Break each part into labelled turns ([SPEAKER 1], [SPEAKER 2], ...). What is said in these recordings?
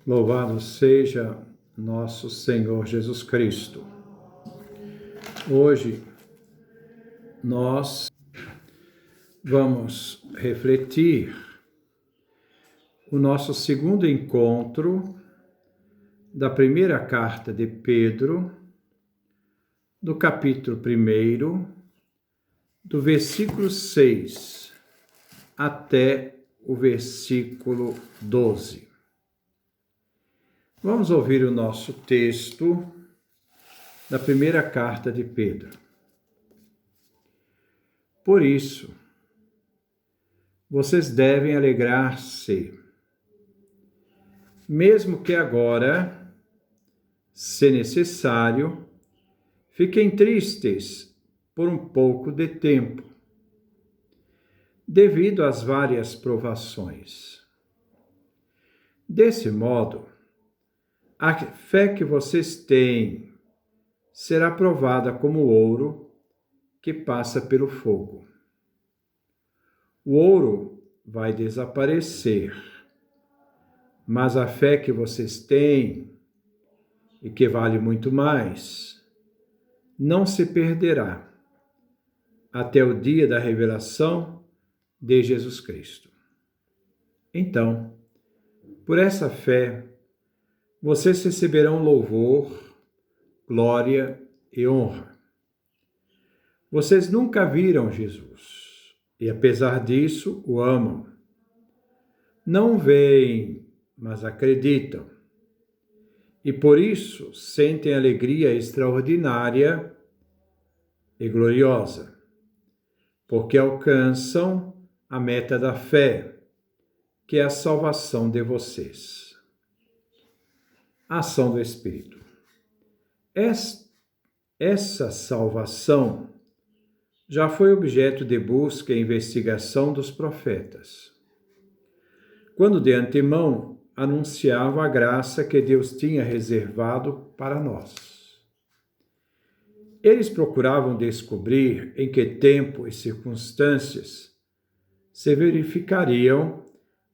[SPEAKER 1] Louvado seja nosso Senhor Jesus Cristo. Hoje nós vamos refletir o nosso segundo encontro da primeira carta de Pedro, do capítulo 1, do versículo 6 até o versículo 12. Vamos ouvir o nosso texto da primeira carta de Pedro. Por isso, vocês devem alegrar-se, mesmo que agora, se necessário, fiquem tristes por um pouco de tempo, devido às várias provações. Desse modo, a fé que vocês têm será provada como ouro que passa pelo fogo. O ouro vai desaparecer, mas a fé que vocês têm, e que vale muito mais, não se perderá até o dia da revelação de Jesus Cristo. Então, por essa fé, vocês receberão louvor, glória e honra. Vocês nunca viram Jesus e, apesar disso, o amam. Não veem, mas acreditam. E por isso sentem alegria extraordinária e gloriosa, porque alcançam a meta da fé, que é a salvação de vocês. A ação do Espírito. Essa salvação já foi objeto de busca e investigação dos profetas, quando de antemão anunciava a graça que Deus tinha reservado para nós. Eles procuravam descobrir em que tempo e circunstâncias se verificariam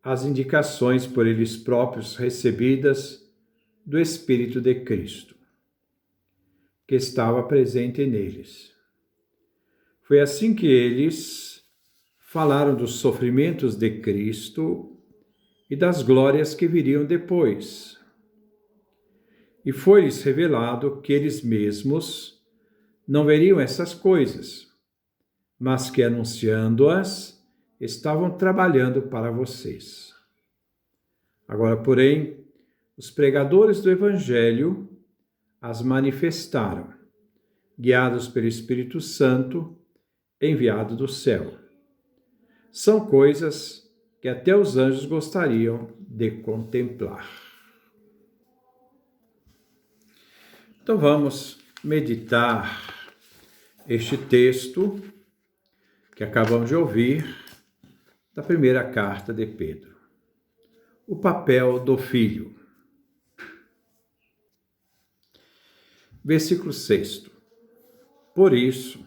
[SPEAKER 1] as indicações por eles próprios recebidas do Espírito de Cristo, que estava presente neles. Foi assim que eles falaram dos sofrimentos de Cristo e das glórias que viriam depois. E foi-lhes revelado que eles mesmos não veriam essas coisas, mas que, anunciando-as, estavam trabalhando para vocês. Agora, porém, os pregadores do Evangelho as manifestaram, guiados pelo Espírito Santo, enviado do céu. São coisas que até os anjos gostariam de contemplar. Então vamos meditar este texto que acabamos de ouvir da primeira carta de Pedro. O papel do filho. Versículo 6. Por isso,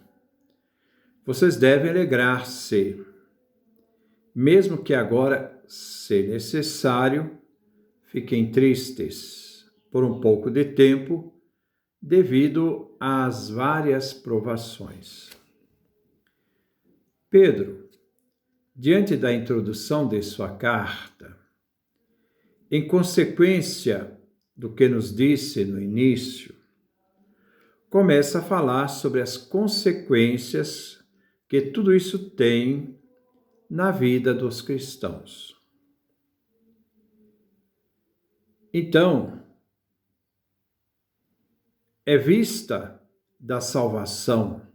[SPEAKER 1] vocês devem alegrar-se, mesmo que agora, se necessário, fiquem tristes por um pouco de tempo, devido às várias provações. Pedro, diante da introdução de sua carta, em consequência do que nos disse no início, começa a falar sobre as consequências que tudo isso tem na vida dos cristãos. Então, é vista da salvação.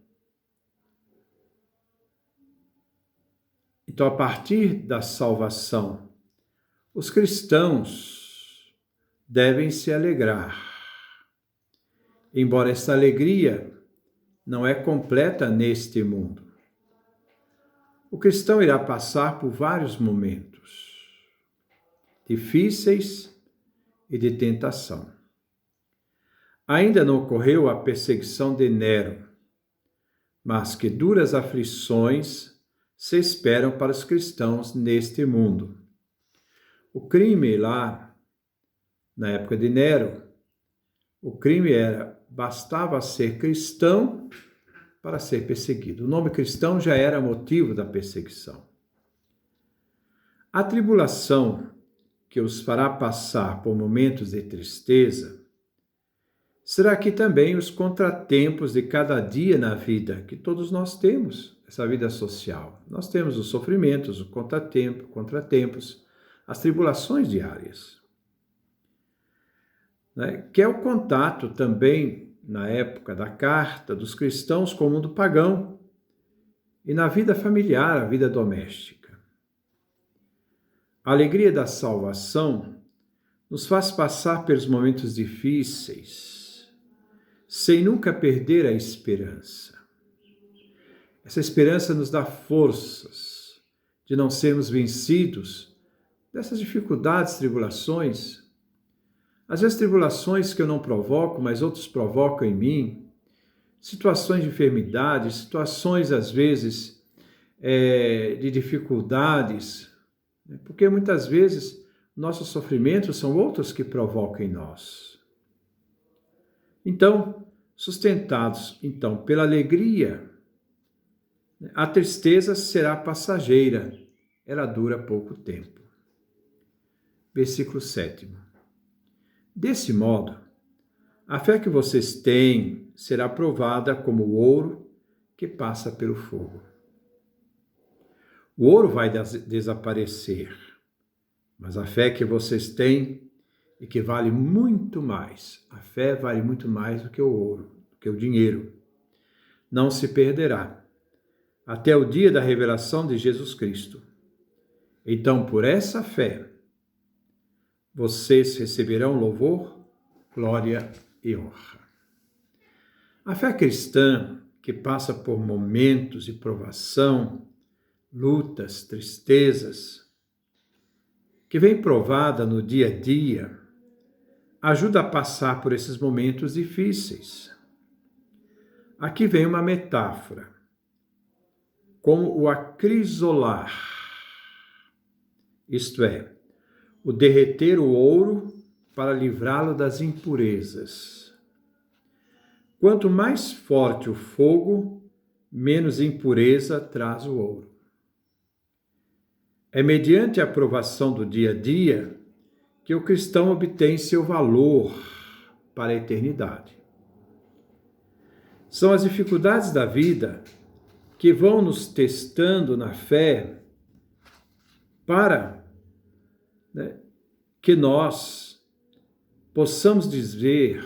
[SPEAKER 1] Então, a partir da salvação, os cristãos devem se alegrar. Embora essa alegria não é completa neste mundo. O cristão irá passar por vários momentos difíceis e de tentação. Ainda não ocorreu a perseguição de Nero, mas que duras aflições se esperam para os cristãos neste mundo. O crime lá Na época de Nero, o crime bastava ser cristão para ser perseguido. O nome cristão já era motivo da perseguição. A tribulação que os fará passar por momentos de tristeza será aqui também os contratempos de cada dia na vida, que todos nós temos, essa vida social. Nós temos os sofrimentos, os contratempos, as tribulações diárias. Que é o contato também, na época da carta, dos cristãos com o mundo pagão e na vida familiar, a vida doméstica. A alegria da salvação nos faz passar pelos momentos difíceis, sem nunca perder a esperança. Essa esperança nos dá forças de não sermos vencidos dessas dificuldades, tribulações. Às vezes tribulações que eu não provoco, mas outros provocam em mim, situações de enfermidade, situações às vezes de dificuldades, porque muitas vezes nossos sofrimentos são outros que provocam em nós. Então, sustentados pela alegria, a tristeza será passageira, ela dura pouco tempo. Versículo 7. Desse modo, a fé que vocês têm será provada como o ouro que passa pelo fogo. O ouro vai desaparecer, mas a fé que vocês têm e que vale muito mais, a fé vale muito mais do que o ouro, do que o dinheiro, não se perderá até o dia da revelação de Jesus Cristo. Então, por essa fé, vocês receberão louvor, glória e honra. A fé cristã, que passa por momentos de provação, lutas, tristezas, que vem provada no dia a dia, ajuda a passar por esses momentos difíceis. Aqui vem uma metáfora, como o acrisolar, isto é, o derreter o ouro para livrá-lo das impurezas. Quanto mais forte o fogo, menos impureza traz o ouro. É mediante a provação do dia a dia que o cristão obtém seu valor para a eternidade. São as dificuldades da vida que vão nos testando na fé para que nós possamos dizer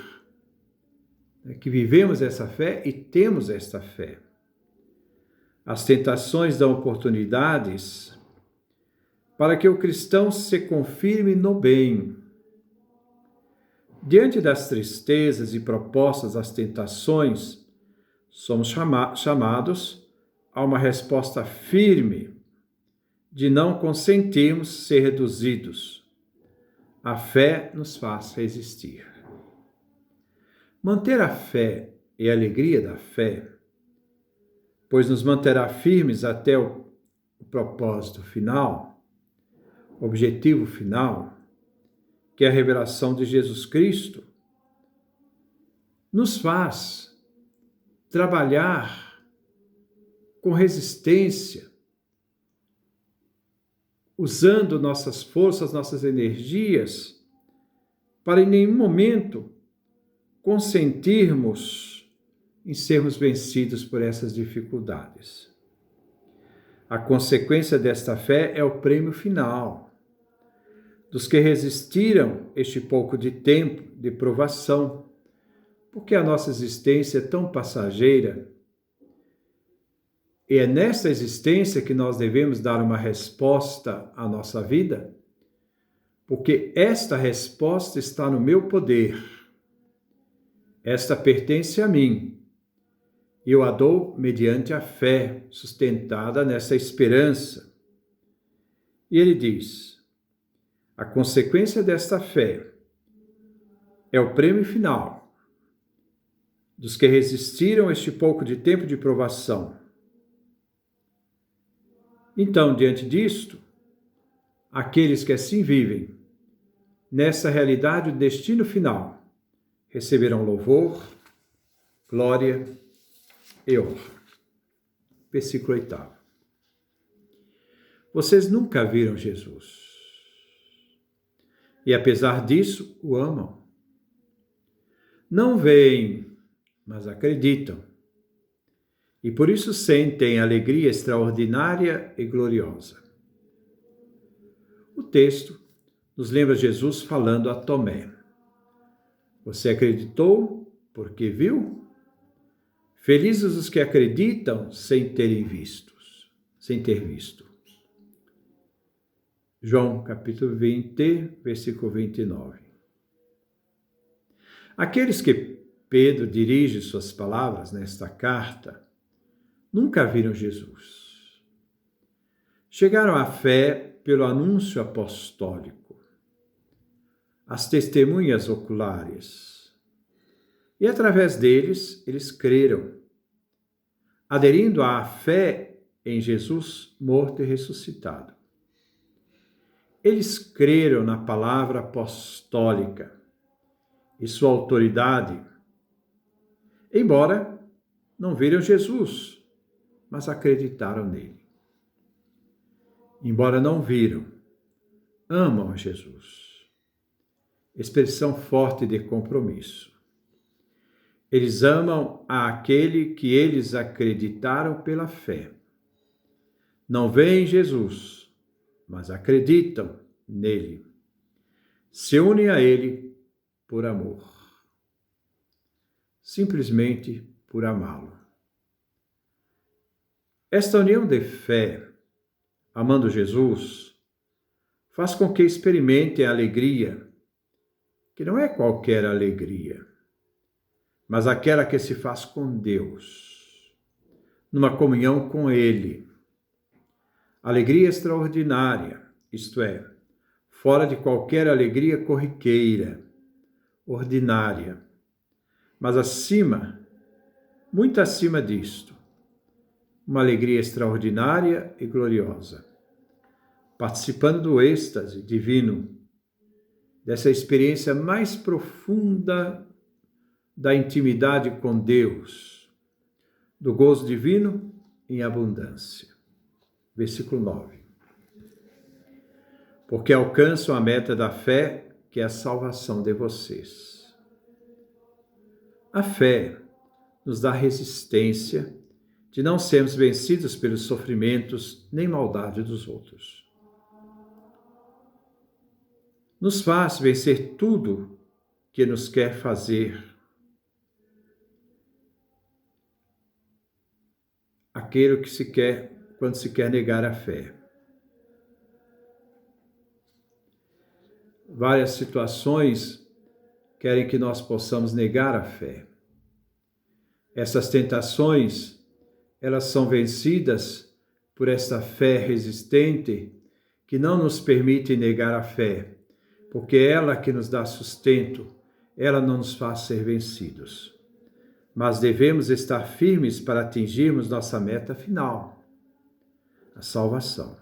[SPEAKER 1] que vivemos essa fé e temos esta fé. As tentações dão oportunidades para que o cristão se confirme no bem. Diante das tristezas e propostas das tentações, somos chamados a uma resposta firme de não consentirmos ser reduzidos. A fé nos faz resistir. Manter a fé e a alegria da fé, pois nos manterá firmes até o propósito final, objetivo final, que é a revelação de Jesus Cristo, nos faz trabalhar com resistência, usando nossas forças, nossas energias, para em nenhum momento consentirmos em sermos vencidos por essas dificuldades. A consequência desta fé é o prêmio final dos que resistiram este pouco de tempo de provação, porque a nossa existência é tão passageira e é nesta existência que nós devemos dar uma resposta à nossa vida, porque esta resposta está no meu poder. Esta pertence a mim. E eu a dou mediante a fé, sustentada nessa esperança. E ele diz, a consequência desta fé é o prêmio final dos que resistiram a este pouco de tempo de provação. Então, diante disto, aqueles que assim vivem nessa realidade o destino final, receberão louvor, glória e honra. Versículo 8. Vocês nunca viram Jesus. E apesar disso, o amam. Não veem, mas acreditam. E por isso sentem alegria extraordinária e gloriosa. O texto nos lembra Jesus falando a Tomé: Você acreditou porque viu? Felizes os que acreditam sem ter visto. João capítulo 20, versículo 29. Aqueles que Pedro dirige suas palavras nesta carta nunca viram Jesus. Chegaram à fé pelo anúncio apostólico, as testemunhas oculares, e através deles eles creram, aderindo à fé em Jesus morto e ressuscitado. Eles creram na palavra apostólica e sua autoridade, embora não viram Jesus, mas acreditaram nele. Embora não viram, amam a Jesus. Expressão forte de compromisso. Eles amam aquele que eles acreditaram pela fé. Não veem Jesus, mas acreditam nele. Se unem a ele por amor. Simplesmente por amá-lo. Esta união de fé, amando Jesus, faz com que experimentem a alegria, que não é qualquer alegria, mas aquela que se faz com Deus, numa comunhão com Ele. Alegria extraordinária, isto é, fora de qualquer alegria corriqueira, ordinária, mas acima, muito acima disto, uma alegria extraordinária e gloriosa, participando do êxtase divino, dessa experiência mais profunda da intimidade com Deus, do gozo divino em abundância. Versículo 9. Porque alcançam a meta da fé, que é a salvação de vocês. A fé nos dá resistência de não sermos vencidos pelos sofrimentos nem maldade dos outros. Nos faz vencer tudo que nos quer fazer aquilo que se quer quando se quer negar a fé. Várias situações querem que nós possamos negar a fé. Essas tentações, elas são vencidas por essa fé resistente que não nos permite negar a fé, porque é ela que nos dá sustento, ela não nos faz ser vencidos. Mas devemos estar firmes para atingirmos nossa meta final, a salvação.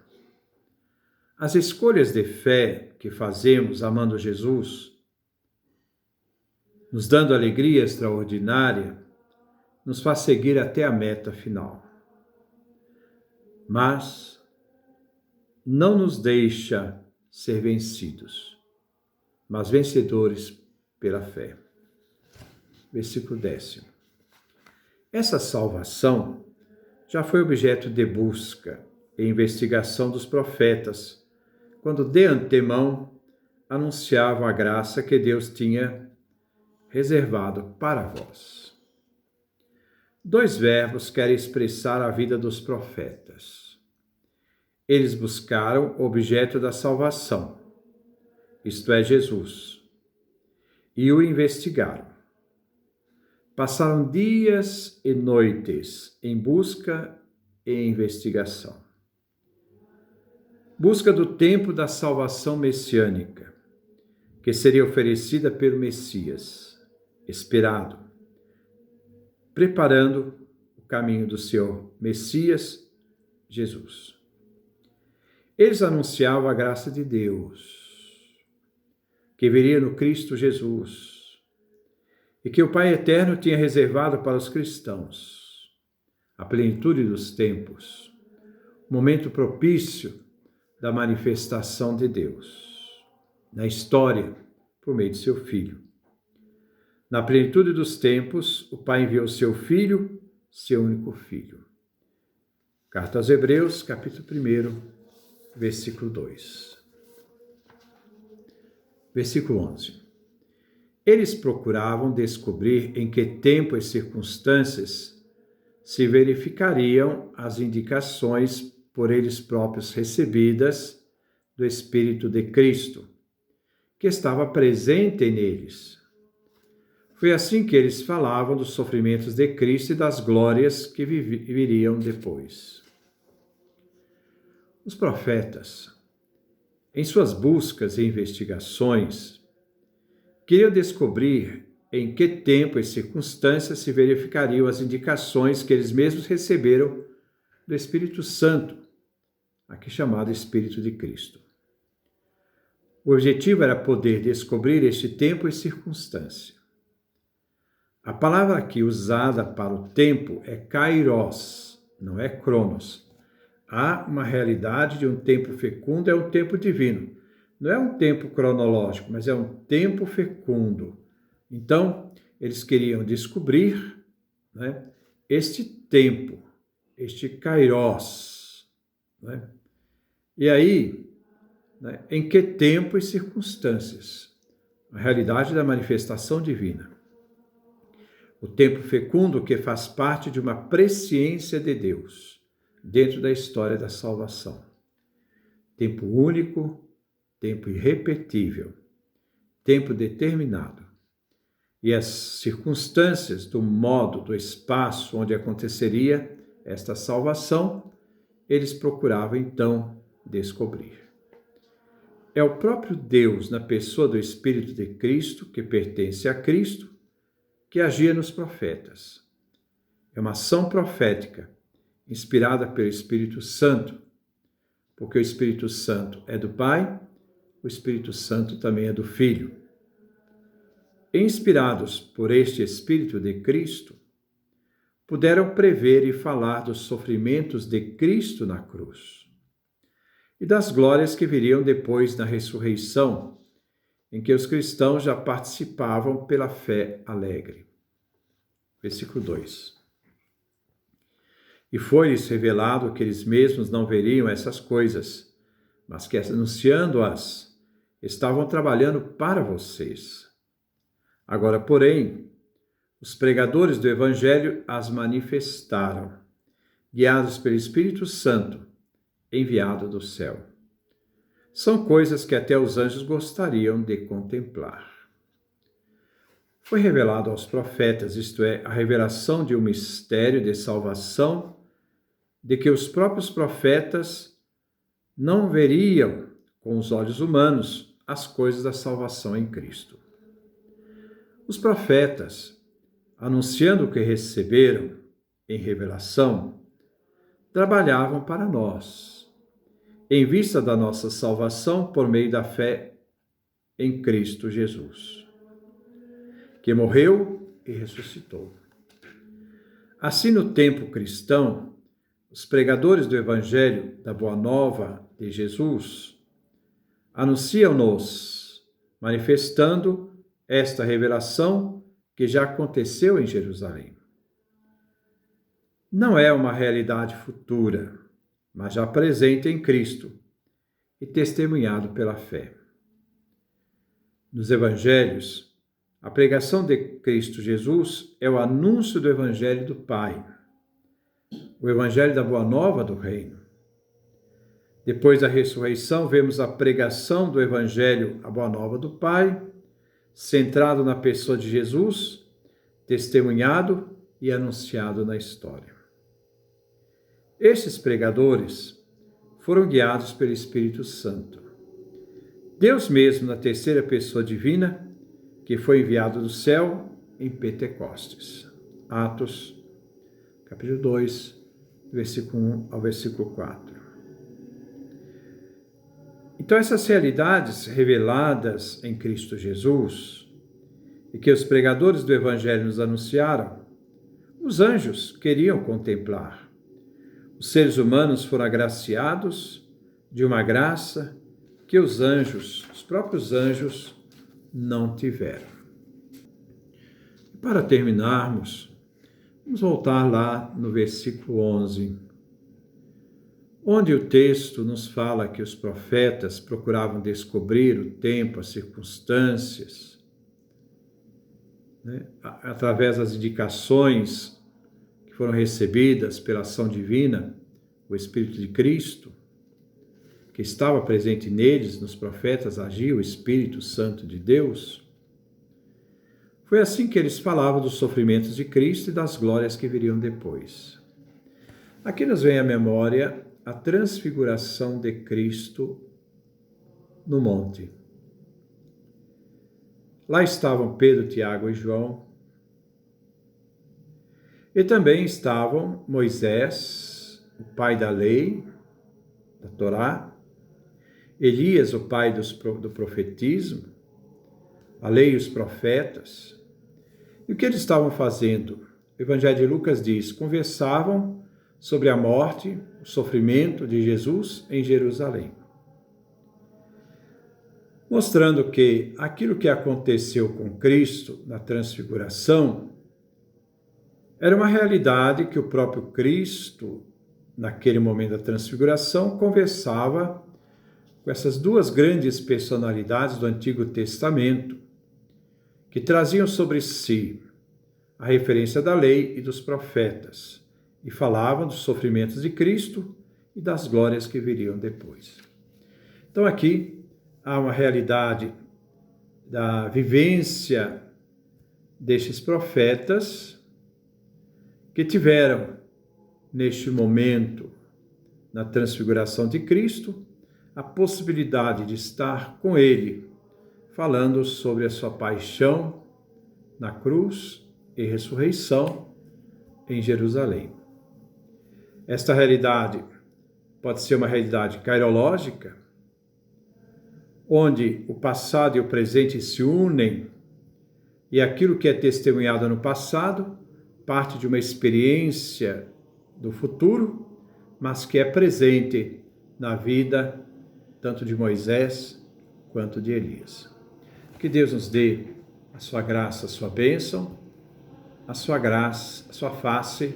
[SPEAKER 1] As escolhas de fé que fazemos amando Jesus, nos dando alegria extraordinária, nos faz seguir até a meta final. Mas não nos deixa ser vencidos, mas vencedores pela fé. Versículo 10. Essa salvação já foi objeto de busca e investigação dos profetas, quando de antemão anunciavam a graça que Deus tinha reservado para vós. Dois verbos querem expressar a vida dos profetas. Eles buscaram o objeto da salvação, isto é, Jesus, e o investigaram. Passaram dias e noites em busca e investigação. Busca do tempo da salvação messiânica, que seria oferecida pelo Messias, esperado, preparando o caminho do seu Messias, Jesus. Eles anunciavam a graça de Deus, que viria no Cristo Jesus, e que o Pai Eterno tinha reservado para os cristãos, a plenitude dos tempos, o momento propício da manifestação de Deus, na história, por meio de seu Filho. Na plenitude dos tempos, o Pai enviou seu Filho, seu único Filho. Carta aos Hebreus, capítulo 1, versículo 2. Versículo 11. Eles procuravam descobrir em que tempo e circunstâncias se verificariam as indicações por eles próprios recebidas do Espírito de Cristo, que estava presente neles. Foi assim que eles falavam dos sofrimentos de Cristo e das glórias que viriam depois. Os profetas, em suas buscas e investigações, queriam descobrir em que tempo e circunstâncias se verificariam as indicações que eles mesmos receberam do Espírito Santo, aqui chamado Espírito de Cristo. O objetivo era poder descobrir este tempo e circunstância. A palavra aqui usada para o tempo é kairos, não é cronos. Há uma realidade de um tempo fecundo, é um tempo divino. Não é um tempo cronológico, mas é um tempo fecundo. Então, eles queriam descobrir, né, este tempo, este kairos. Né? E aí, né, em que tempo e circunstâncias? A realidade da manifestação divina. O tempo fecundo que faz parte de uma presciência de Deus dentro da história da salvação. Tempo único, tempo irrepetível, tempo determinado. E as circunstâncias do modo, do espaço onde aconteceria esta salvação, eles procuravam então descobrir. É o próprio Deus, na pessoa do Espírito de Cristo, que pertence a Cristo, que agia nos profetas. É uma ação profética, inspirada pelo Espírito Santo, porque o Espírito Santo é do Pai, o Espírito Santo também é do Filho. Inspirados por este Espírito de Cristo, puderam prever e falar dos sofrimentos de Cristo na cruz e das glórias que viriam depois na ressurreição, em que os cristãos já participavam pela fé alegre. Versículo 2. E foi-lhes revelado que eles mesmos não veriam essas coisas, mas que, anunciando-as, estavam trabalhando para vocês. Agora, porém, os pregadores do Evangelho as manifestaram, guiados pelo Espírito Santo, enviado do céu. São coisas que até os anjos gostariam de contemplar. Foi revelado aos profetas, isto é, a revelação de um mistério de salvação, de que os próprios profetas não veriam com os olhos humanos as coisas da salvação em Cristo. Os profetas, anunciando o que receberam em revelação, trabalhavam para nós, em vista da nossa salvação por meio da fé em Cristo Jesus, que morreu e ressuscitou. Assim, no tempo cristão, os pregadores do Evangelho da Boa Nova de Jesus anunciam-nos, manifestando esta revelação que já aconteceu em Jerusalém. Não é uma realidade futura, mas já presente em Cristo e testemunhado pela fé. Nos Evangelhos, a pregação de Cristo Jesus é o anúncio do Evangelho do Pai, o Evangelho da Boa Nova do Reino. Depois da ressurreição, vemos a pregação do Evangelho, a Boa Nova do Pai, centrado na pessoa de Jesus, testemunhado e anunciado na história. Estes pregadores foram guiados pelo Espírito Santo. Deus mesmo, na terceira pessoa divina, que foi enviado do céu em Pentecostes. Atos, capítulo 2, versículo 1 ao versículo 4. Então, essas realidades reveladas em Cristo Jesus e que os pregadores do Evangelho nos anunciaram, os anjos queriam contemplar. Os seres humanos foram agraciados de uma graça que os anjos, os próprios anjos, não tiveram. Para terminarmos, vamos voltar lá no versículo 11, onde o texto nos fala que os profetas procuravam descobrir o tempo, as circunstâncias, né, através das indicações que foram recebidas pela ação divina, o Espírito de Cristo, que estava presente neles, nos profetas, agia o Espírito Santo de Deus. Foi assim que eles falavam dos sofrimentos de Cristo e das glórias que viriam depois. Aqui nos vem à memória a transfiguração de Cristo no monte. Lá estavam Pedro, Tiago e João. E também estavam Moisés, o pai da lei, da Torá, Elias, o pai do profetismo, a lei e os profetas. E o que eles estavam fazendo? O Evangelho de Lucas diz: conversavam sobre a morte, o sofrimento de Jesus em Jerusalém, mostrando que aquilo que aconteceu com Cristo na transfiguração era uma realidade que o próprio Cristo, naquele momento da transfiguração, conversava com essas duas grandes personalidades do Antigo Testamento, que traziam sobre si a referência da lei e dos profetas, e falavam dos sofrimentos de Cristo e das glórias que viriam depois. Então aqui há uma realidade da vivência destes profetas que tiveram, neste momento, na transfiguração de Cristo, a possibilidade de estar com Ele, falando sobre a sua paixão na cruz e ressurreição em Jerusalém. Esta realidade pode ser uma realidade cairológica, onde o passado e o presente se unem e aquilo que é testemunhado no passado parte de uma experiência do futuro, mas que é presente na vida tanto de Moisés quanto de Elias. Que Deus nos dê a sua graça, a sua bênção, a sua graça, a sua face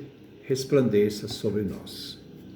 [SPEAKER 1] resplandeça sobre nós.